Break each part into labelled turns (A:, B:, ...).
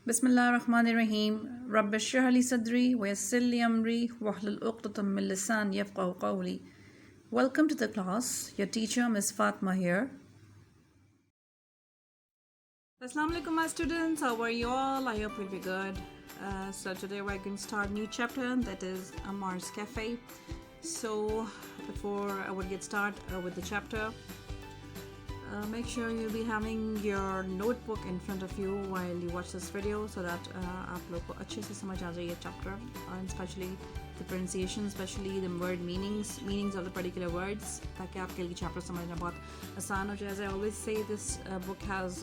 A: Bismillahirrahmanirrahim. Rabbi shrah li sadri wa yassir li amri wahlul 'uqdatam min lisani yafqahu qawli. Welcome to the class. Your teacher Ms. Fatma here. Assalamu alaikum my students. How are you all? I hope you'll be good. So today we're going to start a new chapter, that is Ammar's Cafe. So before I would get started with the chapter, make sure you'll be having your notebook in front of you while you watch this video so that आप लोग को अच्छे से समझ आ जाए ये chapter, and especially the pronunciation, especially the word meanings of the particular words, ताकि आपके लिए chapter समझना बहुत आसान हो जाए. As I always say, this book has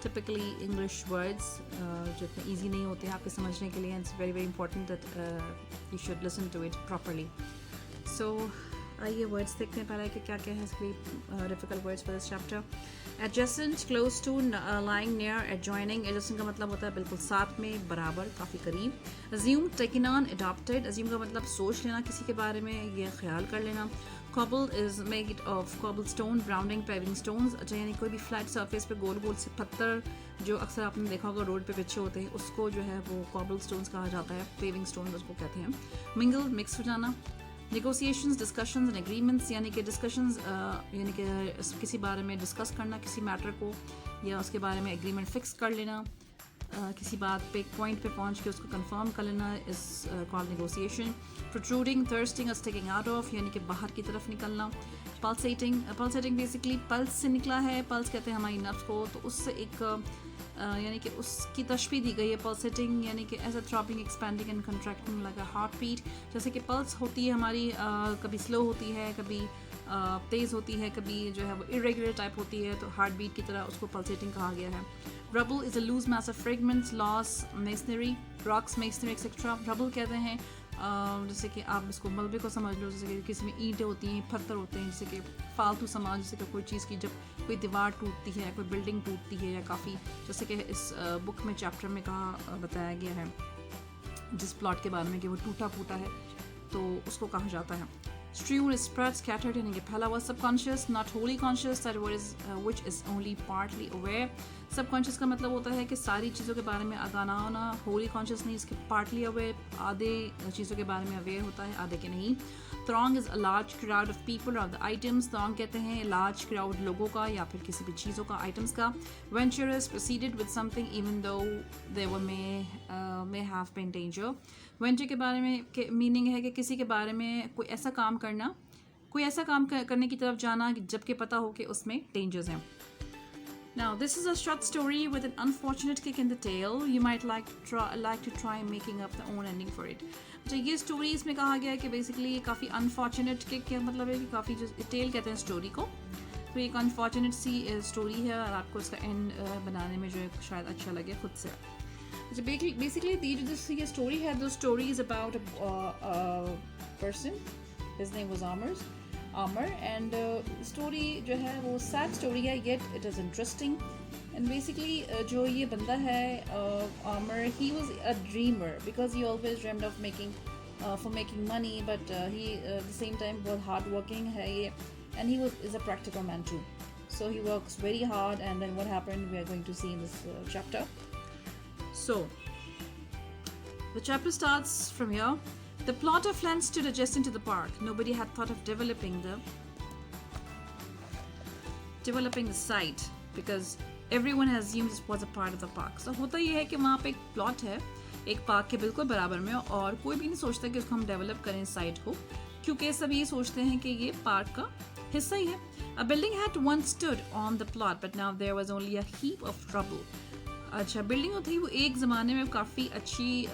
A: typically English words जो इतने easy नहीं होते हैं आपके समझने के लिए, and it's very very important that you should listen to it properly. So आइए वर्ड्स देखते हैं पहले कि क्या क्या है इसके difficult words for this chapter. Adjacent, close to, lying near, adjoining. Adjacent का मतलब होता है बिल्कुल साथ में, बराबर, काफ़ी करीब. Assume, taken on, adopted. Assume का मतलब सोच लेना किसी के बारे में, ये ख्याल कर लेना. Cobble is made of cobble stone, browning, paving stones. अच्छा, यानी कोई भी फ्लैट सरफेस पे गोल गोल से पत्थर जो अक्सर आपने देखा होगा रोड पे बिछे होते हैं, उसको जो है वो कॉबल स्टोन्स कहा जाता है. पेविंग स्टोन्स उसको कहते हैं. मिंगल, मिक्स हो जाना. नेगोशिएशंस, डिस्कशंस एंड एग्रीमेंट्स, यानी कि डिस्कशंस यानी कि किसी बारे में डिस्कस करना किसी मैटर को, या उसके बारे में एग्रीमेंट फिक्स कर लेना, किसी बात पे एक पॉइंट पे पहुंच के उसको कंफर्म कर लेना is called negotiation. Protruding, thirsting, sticking out of, यानी कि बाहर की तरफ निकलना. पल्सेटिंग, पल्सेटिंग बेसिकली पल्स से निकला है. पल्स कहते हैं हमारी नर्व्स को, तो उससे एक यानी कि उसकी तशबीह दी गई है. पल्सेटिंग यानी कि as a throbbing, expanding and contracting like a heart beat. जैसे कि पल्स होती है हमारी, कभी स्लो होती है, कभी तेज़ होती है, कभी जो है वो इरेगुलर टाइप होती है, तो हार्ट बीट की तरह उसको पल्सेटिंग कहा गया है. Rubble is a loose mass of fragments, loss, masonry, rocks, masonry etcetera. Rubble कहते हैं जैसे कि आप इसको मलबे को समझ लो, जैसे कि किसी में ईंटें होती हैं, पत्थर होते हैं, जैसे कि फालतू सामान, जैसे कि कोई चीज़ की जब कोई दीवार टूटती है, कोई बिल्डिंग टूटती है, या काफ़ी जैसे कि इस बुक में चैप्टर में कहा बताया गया है जिस प्लॉट के बारे में कि वो टूटा फूटा है, तो उसको कहा जाता है. Strewn is spread, scattered, यानी कि फैला हुआ. Subconscious, not wholly conscious, that word is which is only partly aware. Subconscious का मतलब होता है कि सारी चीज़ों के बारे में आगाह ना होना. Wholly conscious नहीं, इसके partly aware, आधे चीज़ों के बारे में aware होता है, आधे के नहीं. Throng is a large crowd of people or the items. Throng कहते हैं large crowd लोगों का या फिर किसी भी चीज़ों का, items का. Venturous, proceeded with something even though they were may have been danger. Venture के बारे में के मीनिंग है कि किसी के बारे में कोई ऐसा काम करना, कोई ऐसा काम करने की तरफ जाना जबकि पता हो कि उसमें डेंजर्स हैं. Now this is a short story with an unfortunate kick in the tail. You might like to try making up the own ending for it. अच्छा, ये स्टोरी इसमें कहा गया है कि बेसिकली काफ़ी अनफॉर्चुनेट किक का मतलब है कि काफ़ी जो टेल कहते हैं स्टोरी को, तो एक अनफॉर्चुनेट सी स्टोरी है और आपको इसका एंड बनाने में जो है शायद अच्छा लगे खुद से. So basically the story had the story is about a person. His name was Amar, and story जो है वो sad story है, yet it is interesting. And basically जो ये बंदा है Amar, he was a dreamer because he always dreamed of making money, but he at the same time बहुत hard working है ये, and he is a practical man too. So he works very hard, and then what happened we are going to see in this chapter. So, the chapter starts from here. The plot of land stood adjacent to the park. Nobody had thought of developing the site because everyone has assumed this was a part of the park. So, होता ये है कि वहाँ पे एक plot है, एक park के बिल्कुल बराबर में, और कोई भी नहीं सोचता कि उसको हम develop करें इस site को, क्योंकि सभी ये सोचते हैं कि ये park का हिस्सा ही है. A building had once stood on the plot, but now there was only a heap of rubble. अच्छा, बिल्डिंग जो थी वो एक ज़माने में काफ़ी अच्छी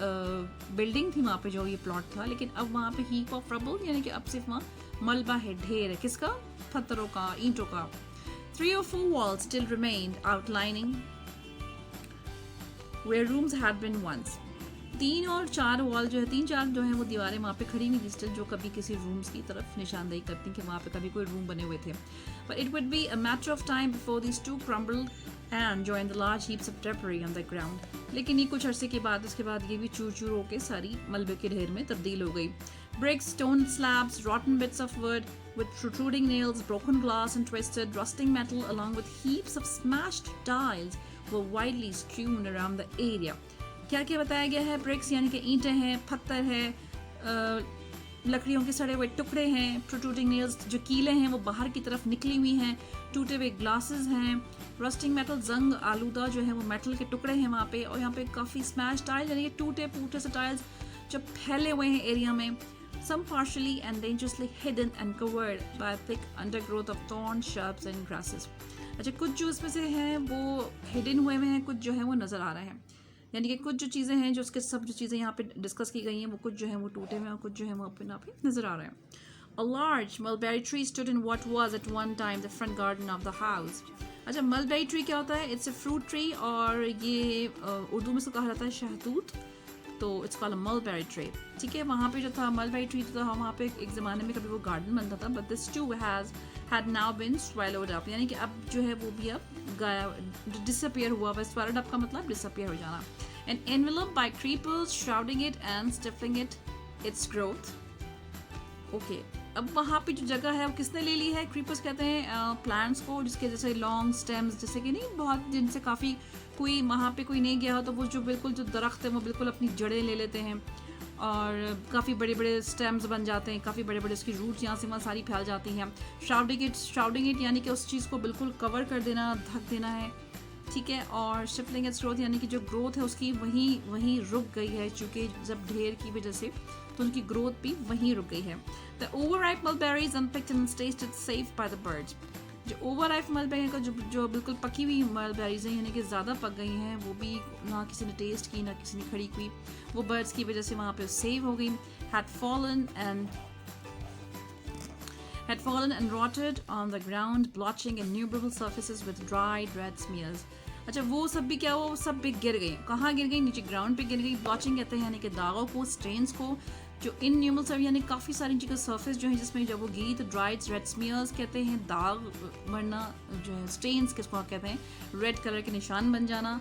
A: बिल्डिंग थी वहाँ पे जो ये प्लॉट था, लेकिन अब वहाँ पे हीप ऑफ रबल, यानी कि अब सिर्फ वहाँ मलबा है, ढेर है. किसका? पत्थरों का, ईंटों का. 3 or 4 walls still remained outlining where rooms had been once. 3 और 4 वॉल जो है, 3-4 जो है वो दीवारें वहाँ पे खड़ी हुई थी स्टिल, जो कभी किसी रूम्स की तरफ निशानदेही करती कि वहाँ पे कभी कोई रूम बने हुए थे. But it would be a matter of time before these two crumbled and joined the large heaps of debris on the ground. लेकिन ये कुछ अरसे के बाद उसके बाद ये भी चूर-चूर होके सारी मलबे के ढेर में तब्दील हो गई. Bricks, stone slabs, rotten bits of wood with protruding nails, broken glass and twisted, rusting metal, along with heaps of smashed tiles were widely strewn around the area. क्या क्या बताया गया है? ब्रिक्स यानी कि ईंटें हैं, पत्थर है, लकड़ियों के सड़े हुए टुकड़े हैं, प्रोट्रूडिंग नेल्स जो कीले हैं वो बाहर की तरफ निकली हुई हैं, टूटे हुए ग्लासेस हैं, रस्टिंग मेटल जंग आलूदा जो है वो मेटल के टुकड़े हैं वहाँ पे, और यहाँ पे काफ़ी स्मैश टाइल यानी कि टूटे फूटे से टाइल्स जो फैले हुए हैं एरिया में. Some partially and dangerously hidden and covered by thick undergrowth of thorns, shrubs and grasses. अच्छा, कुछ जो इसमें से हैं वो हिडन हुए हैं, कुछ जो है वो नज़र आ रहे हैं. यानी कि कुछ जो चीज़ें हैं, जो उसके सब जो चीज़ें यहाँ पे डिस्कस की गई हैं, वो कुछ जो है वो टूटे हुए हैं और कुछ जो है वो अपने आप ही नज़र आ रहे हैं. A large mulberry tree stood in what was at one time the front garden of the house. अच्छा, मलबेरी ट्री क्या होता है? इट्स अ फ्रूट ट्री और ये उर्दू में से कहा जाता है शहतूत, तो it's called a mulberry tree. ठीक है, वहाँ पे जो था मलबेरी ट्री था, वहाँ पे एक ज़माने में कभी वो गार्डन बनता था, but this too had now been swallowed up, यानी कि अब जो है वो भी अब डिसअपियर हुआ. बस swallowed up का मतलब डिसअपियर हो जाना. And enveloped by creepers shrouding it and stifling its growth. Okay, अब वहाँ पे जो जगह है वो किसने ले ली है? क्रीपर्स कहते हैं प्लांट्स को, जिसके जैसे लॉन्ग स्टेम्स, जैसे कि नहीं बहुत जिनसे काफ़ी कोई वहाँ पे कोई नहीं गया हो तो वो जो बिल्कुल जो दरख्त है वो बिल्कुल अपनी जड़ें ले लेते हैं और काफ़ी बड़े बड़े स्टेम्स बन जाते हैं, काफ़ी बड़े बड़े उसकी रूट्स यहाँ से वहाँ सारी फैल जाती हैं. श्राउडिंग इट यानी कि उस चीज़ को बिल्कुल कवर कर देना, ढक देना है. ठीक है, और शिफ्लिंग इट्स ग्रोथ यानी कि जो ग्रोथ है उसकी वहीं रुक गई है, चूँकि जब ढेर की वजह से तो उनकी ग्रोथ भी वहीं रुक गई है. The overripe mulberries unpicked and tested safe by the birds. जो ओवरराइप मलबेरी का जो बिल्कुल पकी हुई मलबेरीज हैं, यानी कि ज़्यादा पक गई हैं, वो भी ना किसी ने टेस्ट की ना किसी ने खड़ी की, वो बर्ड्स की वजह से वहाँ पे सेव हो गई. had fallen and rotted on the ground, blotching innumerable surfaces with dried red smears. अच्छा, वो सब भी क्या, वो सब भी गिर गई. कहाँ गिर गई? नीचे ग्राउंड पे गिर गई. ब्लॉचिंग कहते हैं यानी कि दागों को, स्ट्रेन्स को, जो इनन्यूमरबल सब यानी काफ़ी सारी चीज़ें सर्फेस जो है जिसमें जब वो गिरी तो ड्राइड रेड स्मीयर्स कहते हैं, दाग मरना जो है, स्ट्रेन्स किसको कहते हैं, रेड कलर के निशान बन जाना.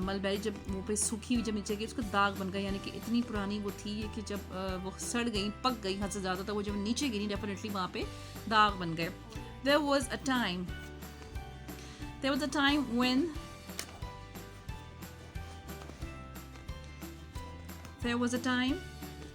A: मलबेरी जब वो पे सूखी हुई जब नीचे गई उसको दाग बन गई, यानी कि इतनी पुरानी वो थी कि जब वो सड़ गई, पक गई हद से ज़्यादा, तो वो जब नीचे गिरी डेफिनेटली वहाँ पे दाग बन गए. There was a time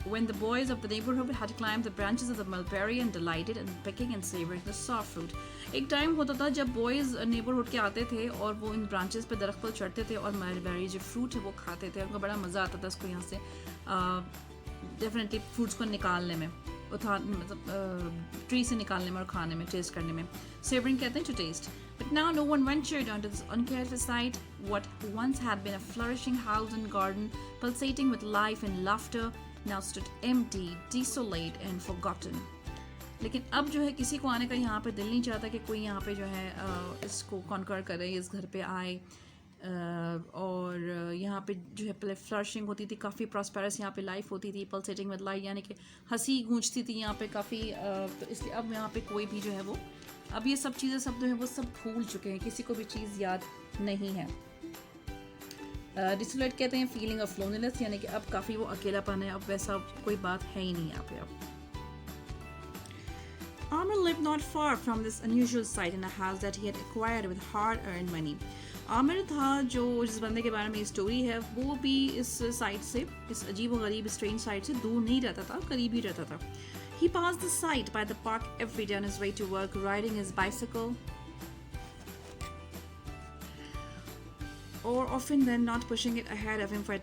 A: when the boys of the neighborhood had climbed the branches of the mulberry and delighted in picking and savoring the soft fruit. एक टाइम होता था जब बॉयज़ नेबरहुड के आते थे और वो इन ब्रांचेस पे दरख्त पर चढ़ते थे और मलबेरी जो फ्रूट है वो खाते थे. उनको बड़ा मज़ा आता था उसको यहाँ से डेफिनेटली फ्रूट्स को निकालने में, मतलब ट्री से निकालने में और खाने में, टेस्ट करने में. सेवरिंग कहते हैं to taste. But now no one ventured onto this uncared for sight. What once had been a flourishing house and garden, pulsating with life and laughter, now stood empty, desolate and forgotten. लेकिन अब जो है किसी को आने का यहाँ पे दिल नहीं चाहता कि कोई यहाँ पे जो है इसको कॉन्कर करे, इस घर पे आए. और यहाँ पे जो है पहले फ्लरिशिंग होती थी, काफ़ी प्रॉस्पेरस यहाँ पे लाइफ होती थी, पल्सेटिंग विद लाइफ यानी कि हंसी गूंजती थी यहाँ पे काफ़ी. तो इसलिए अब यहाँ पे कोई भी जो है वो, अब ये सब चीज़ें सब जो है वो सब भूल चुके हैं, किसी को भी चीज़ याद नहीं है. डिसोलेट कहते हैं फीलिंग ऑफ लोनलीनेस, यानी कि अब काफ़ी वो अकेलापन है, अब वैसा कोई बात है ही नहीं यहाँ पे अब. Amir lived not far from this unusual sight in a house that he had acquired with hard-earned money. Aamir था जो जिस बंदे के बारे में स्टोरी है, वो भी इस साइट से, इस अजीब व गरीब स्ट्रेंज साइट से दूर नहीं रहता था, करीब ही रहता था. He passed the site by the park every day on his way to work, riding his bicycle, or often then not pushing it ahead of him, for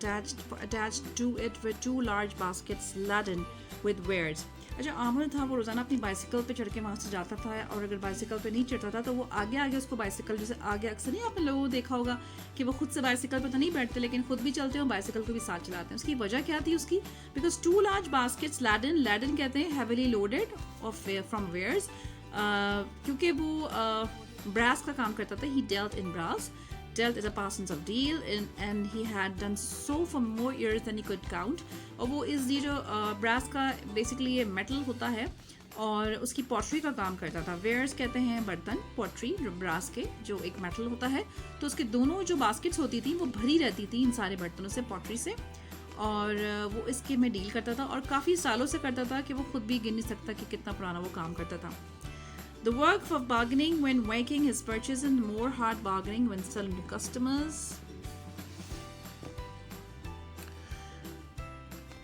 A: attached to it were two large baskets laden with wares. अच्छा, आमिर था वो रोज़ाना अपनी bicycle पे चढ़ के वहाँ से जाता था, और अगर बाइसिकल पे नहीं चढ़ता था तो वो आगे आगे उसको बाइसिकल, जैसे आगे अक्सर नहीं आपने लोगों को देखा होगा कि वो खुद से बाइसिकल पे तो नहीं बैठते लेकिन खुद भी चलते हैं और बाइसिकल को भी साथ चलाते हैं. उसकी वजह क्या थी उसकी? Because two large baskets laden कहते हैं heavily loaded of from wares, क्योंकि वो ब्रास का काम करता था. He dealt in brass. Dealt as a parsons of deal, and he had done so for more years than he could count. और वो इस जो ब्रास का बेसिकली ये मेटल होता है और उसकी पॉटरी का काम करता था. वेयर्स कहते हैं बर्तन, पॉटरी ब्रास के जो एक मेटल होता है, तो उसके दोनों जो बास्केट्स होती थी वो भरी रहती थी इन सारे बर्तनों से, पॉटरी से, और वो इसके में डील करता था और काफ़ी सालों से करता था कि वो खुद भी गिन नहीं सकता कि कितना पुराना वो काम करता था. The work of bargaining when making his purchase and more hard bargaining when selling to customers.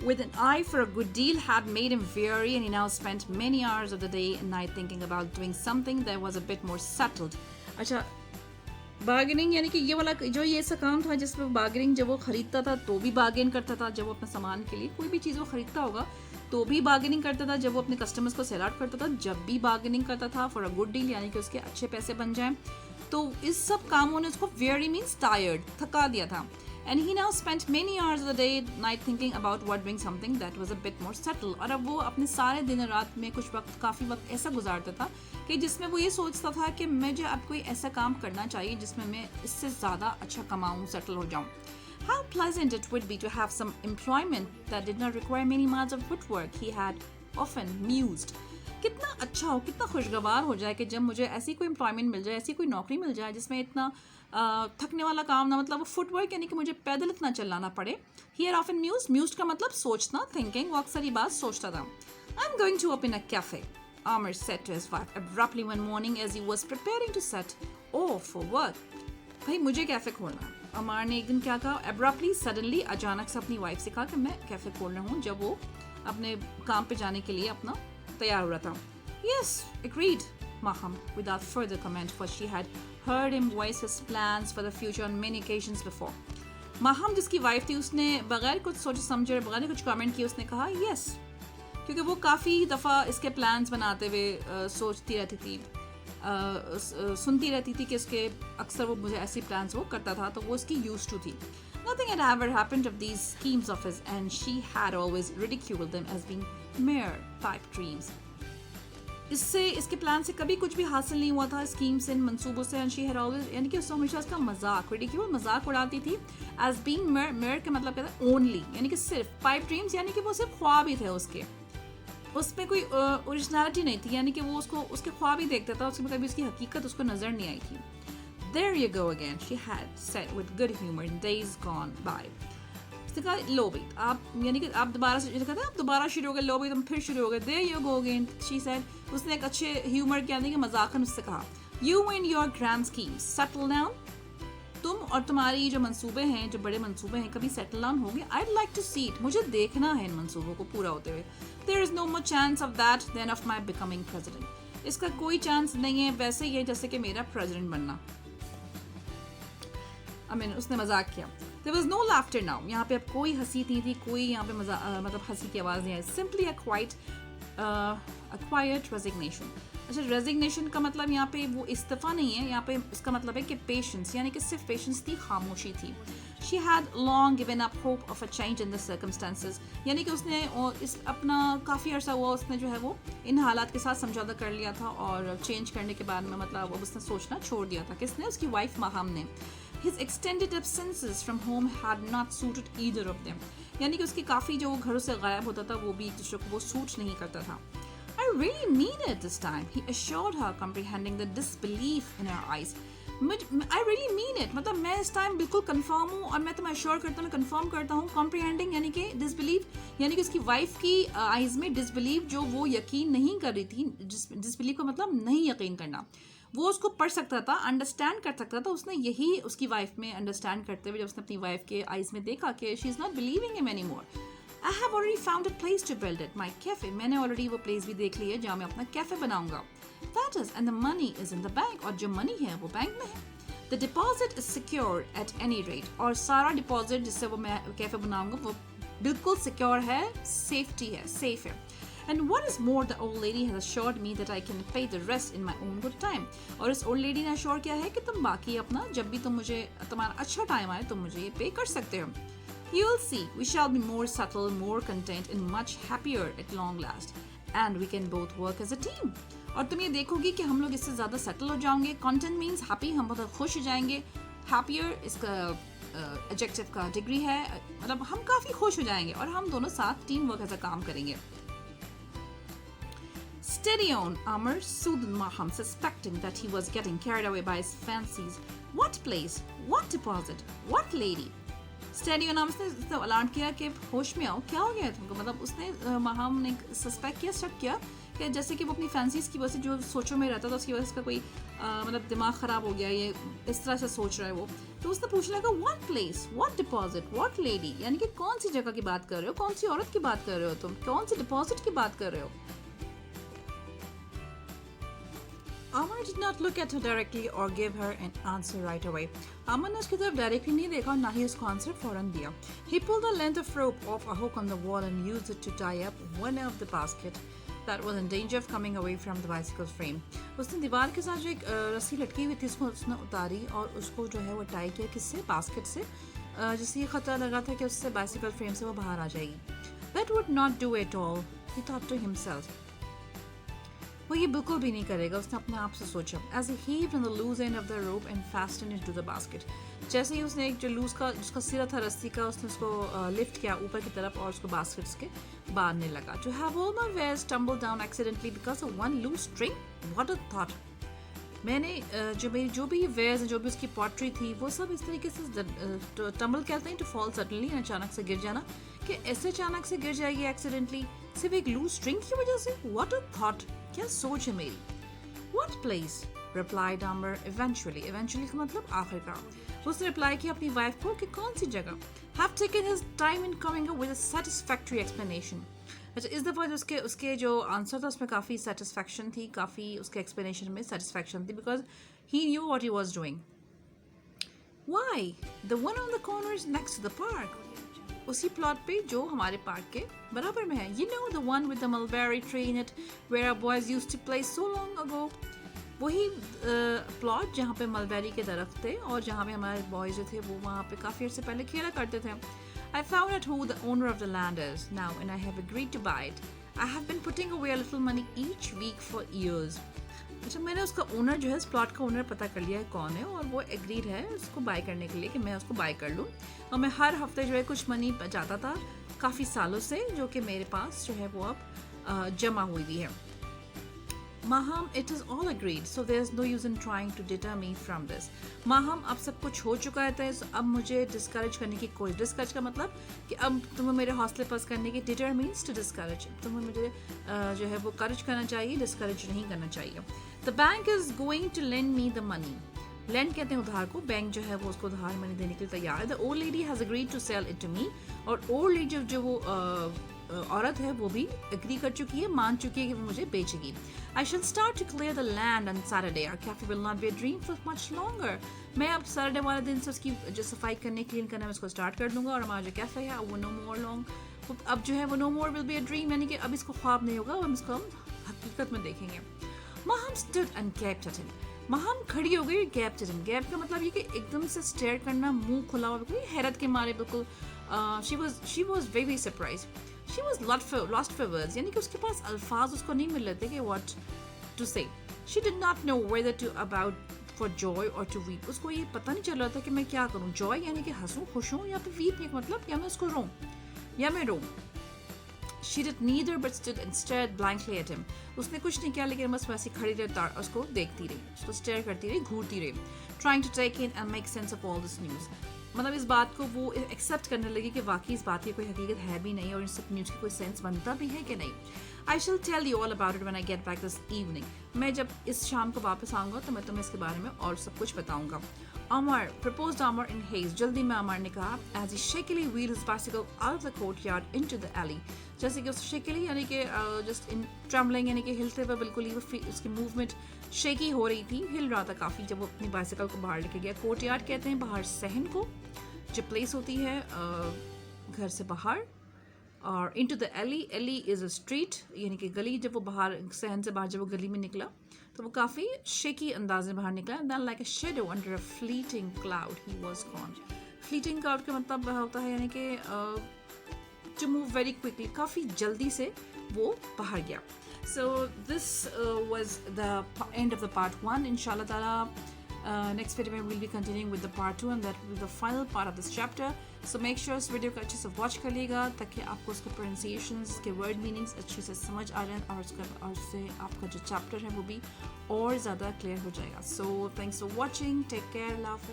A: With an eye for a good deal had made him weary, and he now spent many hours of the day and night thinking about doing something that was a bit more settled. अच्छा, bargaining यानी कि ये वाला जो ये ऐसा काम था जिसमें बार्गेनिंग जब वो खरीदता था तो भी बार्गेन करता था, जब वो अपने सामान के लिए कोई भी चीज़ वो खरीदता होगा तो भी बार्गेनिंग करता था, जब वो अपने कस्टमर्स को सेल आउट करता था जब भी बार्गेनिंग करता था फॉर अ गुड डील, यानी कि उसके अच्छे पैसे बन जाएं. तो इस सब कामों ने उसको वेरी मीन्स टायर्ड, थका दिया था. And he now spent many hours of the day, night thinking about what doing something that was a bit more settled. और अब वो अपने सारे दिन और रात में कुछ वक्त, काफ़ी वक्त ऐसा गुजारता था कि जिसमें वो ये सोचता था कि मुझे अब कोई ऐसा काम करना चाहिए जिसमें मैं इससे ज़्यादा अच्छा कमाऊँ, सेटल हो जाऊँ. How pleasant it would be to have some employment that did not require many miles of footwork, he had often mused. कितना अच्छा हो, कितना खुशगवार हो जाए कि जब मुझे ऐसी कोई एम्प्लॉयमेंट मिल जाए, ऐसी कोई नौकरी मिल जाए जिसमें इतना थकने वाला काम ना, मतलब फुटवर्क यानी कि मुझे पैदल इतना चलाना पड़े. हियर ऑफन म्यूज्ड का मतलब सोचना, थिंकिंग. वो अक्सर ये बात सोचता था. I am going to open a cafe, Amar said to his wife abruptly one morning as he was preparing to set off for work. भाई मुझे कैफे खोलना है. अमार ने एक दिन क्या कहा, abruptly, suddenly, अचानक से अपनी वाइफ से कहा कि मैं कैफे खोल रहा हूँ, जब वो अपने काम पे जाने के लिए अपना तैयार हो रहा था. Yes, agreed, Maham, without further comment, for she had heard him voice his plans for the future on many occasions before. Maham जिसकी वाइफ थी, उसने बगैर कुछ सोचे समझे, बगैर कुछ कमेंट किए, उसने कहा yes, क्योंकि वो काफ़ी दफ़ा इसके प्लान्स बनाते हुए सोचती रहती थी, सुनती रहती थी कि इसके अक्सर वो मुझे ऐसी प्लान्स वो करता था, तो वो इसकी यूज्ड टू थी. Nothing had ever happened of these schemes of his, and she had always ridiculed them as being mere pipe dreams. इससे, इसके प्लान से कभी कुछ भी हासिल नहीं हुआ था, स्कीम से, मंसूबों से. एंड शी हैड ऑलवेज, यानी कि उसने हमेशा उसका मजाक, रिडिक्यूल, मजाक उड़ाती थी. एज बीइंग मेयर का मतलब कहता है ओनली, यानी कि सिर्फ. पाइप ड्रीम्स यानी कि वो सिर्फ ख्वाब ही थे उसके, उसमें कोई ओरिजिनलिटी नहीं थी, यानी कि वो उसको उसके ख्वाब ही देखता था, उसमें कभी उसकी हकीकत उसको नजर नहीं आई थी. There you go again, she had said with good humor in days gone by. उसने कहा लो भाई आप, यानी कि आप दोबारा से कहते हैं आप दोबारा शुरू हो गए, लो भाई तुम फिर शुरू हो गए. There you go again, she said. उसने एक अच्छे ह्यूमर के अंदर मजाकन उससे कहा, You and your grand schemes settle down. तुम और तुम्हारी जो मंसूबे हैं, जो बड़े मंसूबे हैं, कभी सेटल डाउन होंगे. I'd like to see it. मुझे देखना है इन मंसूबों को पूरा होते हुए. There is no more chance of that than of my becoming president. इसका कोई चांस नहीं है, वैसे ही है जैसे कि मेरा प्रेसिडेंट बनना. उसने मजाक किया. There was no laughter now. यहाँ पे अब कोई हंसी नहीं थी, कोई यहाँ पे मतलब हंसी की आवाज़ नहीं आई. Simply a quiet resignation. अच्छा, रेजिग्नेशन का मतलब यहाँ पे वो इस्तीफा नहीं है, यहाँ पे इसका मतलब है कि पेशेंस, यानी कि सिर्फ पेशेंस थी, खामोशी थी. She had long given up hope of a change in the circumstances. यानी कि उसने इस अपना काफ़ी अर्सा हुआ उसने जो है वो इन हालात के साथ समझौता कर लिया था, और चेंज करने के बाद में मतलब अब उसने सोचना छोड़ दिया था. किसने? उसकी वाइफ माहम ने. His extended absences from home had not suited either of them. यानी कि उसकी काफ़ी जो घरों से गायब होता था वो भी एक दूसरे को वो सूट नहीं करता था. I really mean it this time, he assured her, comprehending the disbelief in her eyes. I really mean it, मतलब मैं इस टाइम बिल्कुल कंफर्म हूँ, और मैं तुम्हें अश्योर करता हूँ, कंफर्म करता हूँ. कॉम्प्रीहेंडिंग यानी कि डिसबिलीव, यानी कि उसकी वाइफ की आइज में डिसबिलीव, जो वो यकीन नहीं कर रही थी. डिसबिलीव का मतलब नहीं यकीन करना. वो उसको पढ़ सकता था, अंडरस्टैंड कर सकता था. उसने यही उसकी वाइफ में अंडरस्टैंड करते हुए जब उसने अपनी वाइफ के आइज में देखा कि she is not believing him any more. I have already found a place to build it, my cafe. मैंने ऑलरेडी वो प्लेस भी देख ली है जहाँ मैं अपना कैफे बनाऊंगा. That is, and the money is in the bank. और जो मनी है वो बैंक में है. The deposit is secure at any rate. और सारा डिपॉजिट जिससे वो मैं कैफे बनाऊंगा वो बिल्कुल सिक्योर है, सेफ्टी है, सेफ है. And what is more, the old lady has assured me that I can pay the rest in my own good time. और इस old lady ने assured किया है कि तुम बाकी अपना जब भी तुम्हारा अच्छा टाइम आए तुम मुझे ये पे कर सकते हो. You'll see, we shall be more subtle, more content, and much happier at long last. And we can both work as a team. और तुम ये देखोगी कि हम लोग इससे ज़्यादा सेटल हो जाएंगे. Content means happy, हम बहुत खुश हो जाएंगे. Happier इसका adjective का डिग्री है, मतलब हम काफ़ी खुश हो जाएंगे और हम दोनों साथ टीम वर्क ऐसा काम करेंगे. Steady on, Amar soothed Maham, suspecting that he was getting carried away by his fancies. What place? What deposit? What lady? Steady नाम से अलार्म किया कि होश में आओ, क्या हो गया तुमको. मतलब उसने माहम ने सस्पेक्ट किया, शक किया कि जैसे कि वो अपनी फैंसीज की वजह से जो सोचों में रहता था उसकी वजह से उसका कोई मतलब दिमाग ख़राब हो गया, ये इस तरह से सोच रहा है वो, तो उसने पूछने लगा what place, what deposit, what lady, यानी कि कौन सी जगह की बात कर रहे हो, कौन सी औरत की बात कर रहे हो तुम, कौन सी डिपॉजिट की बात कर रहे हो। Amar did not look at her directly or give her an answer right away. Amar ने उसकी तरफ डायरेक्टली नहीं देखा और ना ही उसको आंसर फौरन दिया. He pulled the length of rope off a hook on the wall and used it to tie up one of the basket that was in danger of coming away from the bicycle's frame. उसने दीवार के साथ जो एक रस्सी लटकी हुई थी उसको उसने उतारी और उसको जो है वो टाई किया, किससे, बास्केट से, जिससे ये खतरा लगा था कि उससे बाइसिकल फ्रेम से वो बाहर आ जाएगी. That would not do at all, he thought to himself. वो ये बिल्कुल भी नहीं करेगा, उसने अपने आप से सोचा. As he heaved on the loose end of the rope and fastened it to the basket. जैसे ही उसने एक जो लूज का जिसका सिरा था रस्सी का, उसने उसको लिफ्ट किया ऊपर की तरफ और उसको बास्केट्स के बांधने लगा. To have all my wares tumble down accidentally because of one loose string? What a thought! मैंने जो भी वेयर्स जो भी उसकी पॉटरी थी वो सब इस तरीके से टम्बल कहते हैं, टू फॉल सडनली, अचानक से गिर जाना, कि ऐसे अचानक से गिर जाएगी एक्सीडेंटली सिर्फ एक लूज स्ट्रिंग की वजह से. व्हाट अ थॉट, क्या सोच है मेरी. What place, replied Amber eventually. Eventually का मतलब आखिरकार. उसने रिप्लाई किया अपनी वाइफ को कि कौन सी जगह. Have taken his time in coming up with a satisfactory explanation. अच्छा, इस दफ़ा जो उसके जो आंसर था उसमें काफ़ी सेटिस्फैक्शन थी, काफ़ी उसके एक्सप्लेनेशन में सेटिस्फैक्शन थी, because he knew what he was doing. Why the one on the corner is next to the park. उसी प्लॉट पे जो हमारे पार्क के बराबर में है. You know the one with the mulberry tree in it where our boys used to play so long ago. वही plot जहाँ पे मलबेरी के दरख्त थे और जहाँ पे हमारे बॉयज जो थे वो वहाँ पे काफ़ी अर्से पहले खेला करते थे. I found out who the owner of the land is now and I have agreed to buy it. I have been putting away a little money each week for years. अच्छा, मैंने उसका ओनर जो है, इस plot का owner पता कर लिया है कौन है और वो एग्रीड है उसको बाय करने के लिए कि मैं उसको बाय कर लूँ. और मैं हर हफ्ते जो है कुछ मनी बचाता था काफ़ी सालों से, जो कि मेरे पास जो है वो अब जमा हुई भी है. Maham, it is all agreed, so there's no use in trying to deter me from this. Maham, अब सब कुछ हो चुका है, तो अब मुझे डिस्करेज करने की कोई, डिस्करेज का मतलब कि अब तुम्हें मेरे हौसले पस्त करने की, डिटर मीन्स टू डिस्करेज, तुम्हें मुझे जो है वो करेज करना चाहिए, डिस्करेज नहीं करना चाहिए. The bank is going to lend me the money. Land कहते हैं उधार को, बैंक जो है वो उसको उधार मनी देने के लिए तैयार है. The old lady has agreed to sell it to me. और ओल्ड लेडी जो वो औरत है वो भी एग्री कर चुकी है, मान चुकी है कि वो मुझे बेचेगी. I shall start to clear the land on Saturday. Our cafe will not be a dream for much longer. मैं अब सैटरडे वाले दिन से उसकी जो सफाई करने, क्लीन करना मैं उसको स्टार्ट कर दूंगा और हमारा जो कैफे है वो नो मोर लॉन्ग, अब जो है वो no more will be a dream, यानी कि अब इसको ख्वाब नहीं होगा, अब इसको हम हकीकत में देखेंगे. Maham stood and gaped at him. Maham खड़ी हो गई, gaped at him. Gap का मतलब ये कि एकदम से स्टेयर करना, मुंह खुला हुआ, बिल्कुल हैरत के मारे, बिल्कुल she was very surprised. She was lost for words, यानी कि उसके पास अल्फाज उसको नहीं मिल रहे थे कि what to say. She did not know whether to about for joy or to weep. उसको ये पता नहीं चल रहा था कि मैं क्या करूँ. joy यानी कि हंसूं, खुश हूँ, या फिर weep एक मतलब या मैं उसको रोऊं या मैं रोऊं. She did neither but stood and stared blankly at him. उसने कुछ नहीं किया लेकिन बस वैसे खड़ी रही, उसको देखती रही, उसको स्टेयर करती रही, घूरती रही. Trying to take in and make sense of all this news. मतलब इस बात को वो एक्सेप्ट करने लगी कि वाकई इस बात की कोई हकीकत है भी नहीं और इन सब न्यूज़ की कोई सेंस बनता भी है कि नहीं. I shall tell you all about it when I get back this evening. मैं जब इस शाम को वापस आऊँगा तो मैं तुम्हें इसके बारे में और सब कुछ बताऊँगा. Amar proposed Amar in haste. जल्दी में अमर ने कहा, as he shakily wheeled his bicycle out of the courtyard into the alley. जैसे कि उस shakily यानी कि just in trembling यानी कि हिलते हुए, बिल्कुल ही वो उसकी मूवमेंट शेकी हो रही थी, हिल रहा था काफ़ी जब वो अपनी बाइसिकल को बाहर लेके गया. कोर्टयार्ड कहते हैं बाहर सहन को, जो प्लेस होती है घर से बाहर. और into the alley, alley is a street यानी कि गली. जब वो बाहर सहन से बाहर जब वो गली में निकला तो वो काफ़ी शेकी अंदाज में बाहर निकला. Then like a shadow under a fleeting cloud he was gone. Fleeting cloud का मतलब होता है यानी कि टू मूव वेरी क्विकली, काफ़ी जल्दी से वो बाहर गया. So this was the end of the part 1. Inshallah ta'ala next video we'll be continuing with the part 2 and that will be the final part of this chapter. So make sure इस video को अच्छे से watch कर लीजिएगा ताकि आपको उसके pronunciations, उसके वर्ड मीनिंग्स अच्छे से समझ आ जाए और उससे आपका जो चैप्टर है वो भी और ज़्यादा क्लियर हो जाएगा. So thanks for watching. Take care. Love.